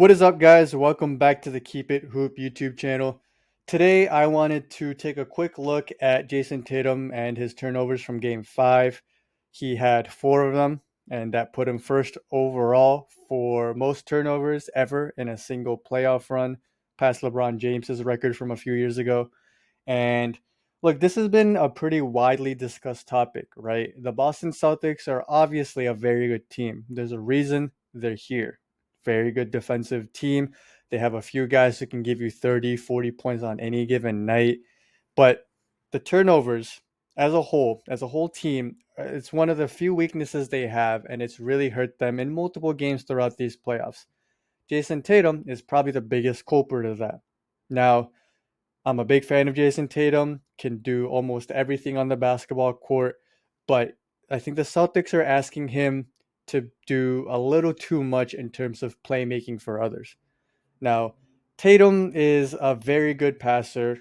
What is up, guys? Welcome back to the Keep It Hoop YouTube channel. Today, I wanted to take a quick look at Jayson Tatum and his turnovers from Game 5. He had 4 of them, and that put him first overall for most turnovers ever in a single playoff run, past LeBron James's record from a few years ago. And look, this has been a pretty widely discussed topic, right? The Boston Celtics are obviously a very good team. There's a reason they're here. Very good defensive team. They have a few guys who can give you 30, 40 points on any given night. But the turnovers as a whole team, it's one of the few weaknesses they have, and it's really hurt them in multiple games throughout these playoffs. Jayson Tatum is probably the biggest culprit of that. Now, I'm a big fan of Jayson Tatum, can do almost everything on the basketball court, but I think the Celtics are asking him to do a little too much in terms of playmaking for others. Now, Tatum is a very good passer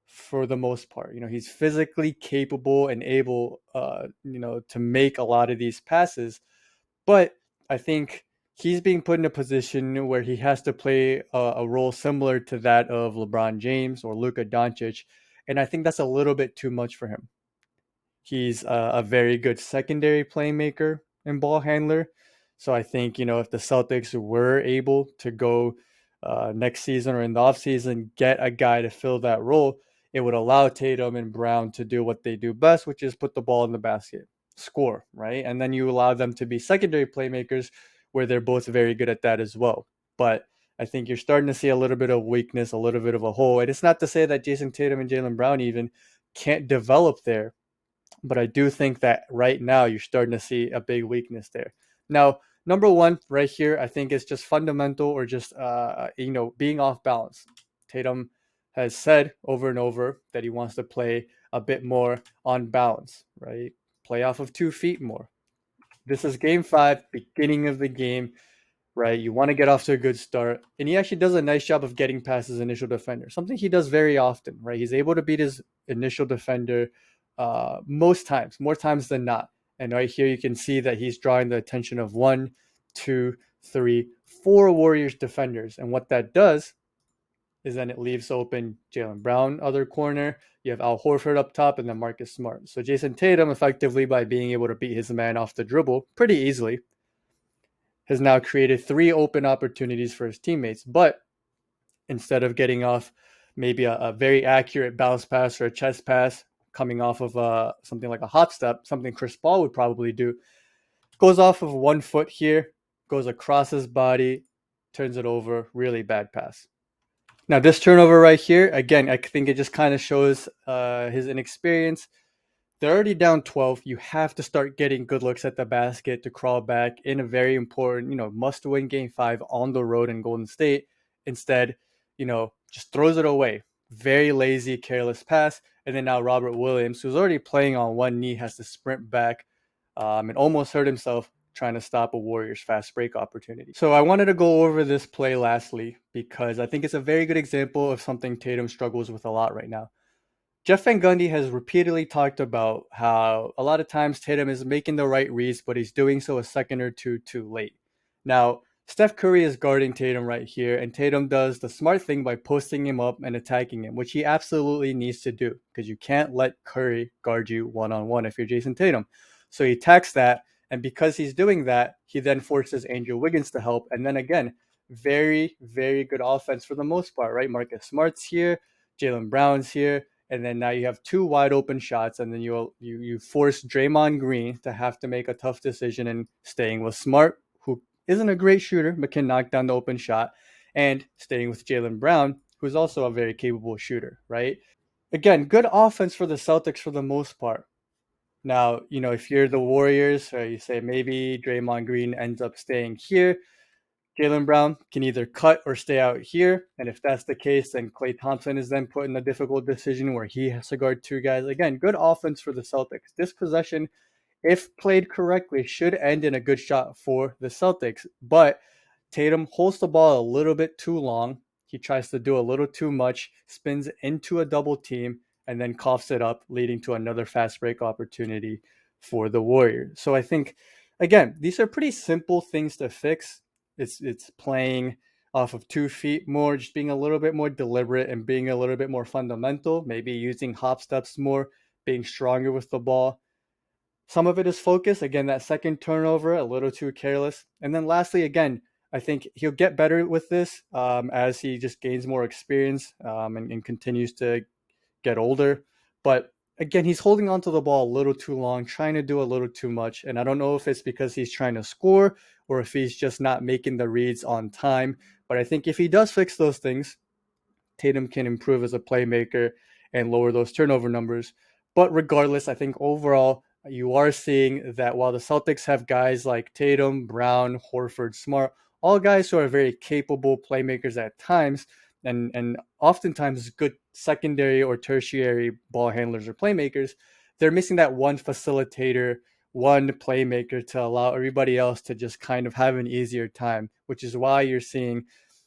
for the most part. He's physically capable and able, to make a lot of these passes, but I think he's being put in a position where he has to play a role similar to that of LeBron James or Luka Doncic, and I think that's a little bit too much for him. He's a very good secondary playmaker and ball handler. So I think, if the Celtics were able to go next season or in the offseason, get a guy to fill that role, it would allow Tatum and Brown to do what they do best, which is put the ball in the basket, score, right? And then you allow them to be secondary playmakers where they're both very good at that as well. But I think you're starting to see a little bit of weakness, a little bit of a hole. And it's not to say that Jayson Tatum and Jaylen Brown even can't develop there, but I do think that right now you're starting to see a big weakness there. Now, number one right here, I think is just fundamental or just being off balance. Tatum has said over and over that he wants to play a bit more on balance, right? Play off of 2 feet more. This is game 5, beginning of the game, right? You want to get off to a good start. And he actually does a nice job of getting past his initial defender, something he does very often, right? He's able to beat his initial defender most times, more times than not. And right here, you can see that he's drawing the attention of 1, 2, 3, 4 Warriors defenders. And what that does is then it leaves open Jaylen Brown, other corner. You have Al Horford up top, and then Marcus Smart. So Jayson Tatum, effectively by being able to beat his man off the dribble pretty easily, has now created 3 open opportunities for his teammates. But instead of getting off maybe a very accurate bounce pass or a chest pass coming off of something like a hop step, something Chris Paul would probably do, goes off of 1 foot here, goes across his body, turns it over, really bad pass. Now this turnover right here, again, I think it just kind of shows his inexperience. They're already down 12. You have to start getting good looks at the basket to crawl back in a very important, must-win game 5 on the road in Golden State. Instead, just throws it away. Very lazy, careless pass. And then now Robert Williams, who's already playing on one knee, has to sprint back and almost hurt himself trying to stop a Warriors fast break opportunity. So I wanted to go over this play lastly because I think it's a very good example of something Tatum struggles with a lot right now. Jeff Van Gundy has repeatedly talked about how a lot of times Tatum is making the right reads, but he's doing so a second or two too late. Now, Steph Curry is guarding Tatum right here, and Tatum does the smart thing by posting him up and attacking him, which he absolutely needs to do because you can't let Curry guard you one-on-one if you're Jayson Tatum. So he attacks that, and because he's doing that, he then forces Andrew Wiggins to help, and then again, very, very good offense for the most part, right? Marcus Smart's here, Jaylen Brown's here, and then now you have 2 wide open shots, and then you force Draymond Green to have to make a tough decision and staying with Smart, who isn't a great shooter but can knock down the open shot, and staying with Jaylen Brown, who's also a very capable shooter, right? Again, good offense for the Celtics for the most part. Now, if you're the Warriors, or you say maybe Draymond Green ends up staying here, Jaylen Brown can either cut or stay out here. And if that's the case, then Klay Thompson is then put in a difficult decision where he has to guard 2 guys. Again, good offense for the Celtics. This possession, if played correctly, should end in a good shot for the Celtics. But Tatum holds the ball a little bit too long. He tries to do a little too much, spins into a double team, and then coughs it up, leading to another fast break opportunity for the Warriors. So I think, again, these are pretty simple things to fix. It's playing off of 2 feet more, just being a little bit more deliberate and being a little bit more fundamental, maybe using hop steps more, being stronger with the ball. Some of it is focus. Again, that second turnover, a little too careless. And then lastly, again, I think he'll get better with this as he just gains more experience and continues to get older. But again, he's holding onto the ball a little too long, trying to do a little too much. And I don't know if it's because he's trying to score or if he's just not making the reads on time. But I think if he does fix those things, Tatum can improve as a playmaker and lower those turnover numbers. But regardless, I think overall, you are seeing that while the Celtics have guys like Tatum, Brown, Horford, Smart, all guys who are very capable playmakers at times, and oftentimes good secondary or tertiary ball handlers or playmakers, they're missing that one facilitator, one playmaker to allow everybody else to just kind of have an easier time, which is why you're seeing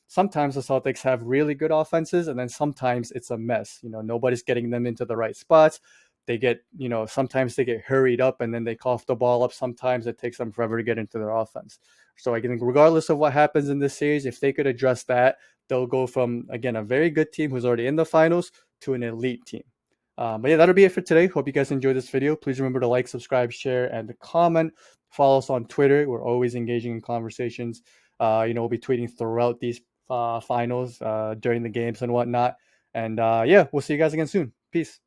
sometimes the Celtics have really good offenses, and then sometimes it's a mess. Nobody's getting them into the right spots. They get, sometimes they get hurried up and then they cough the ball up. Sometimes it takes them forever to get into their offense. So I think regardless of what happens in this series, if they could address that, they'll go from, again, a very good team who's already in the finals to an elite team. But yeah, that'll be it for today. Hope you guys enjoyed this video. Please remember to like, subscribe, share, and comment. Follow us on Twitter. We're always engaging in conversations. We'll be tweeting throughout these finals during the games and whatnot. And yeah, we'll see you guys again soon. Peace.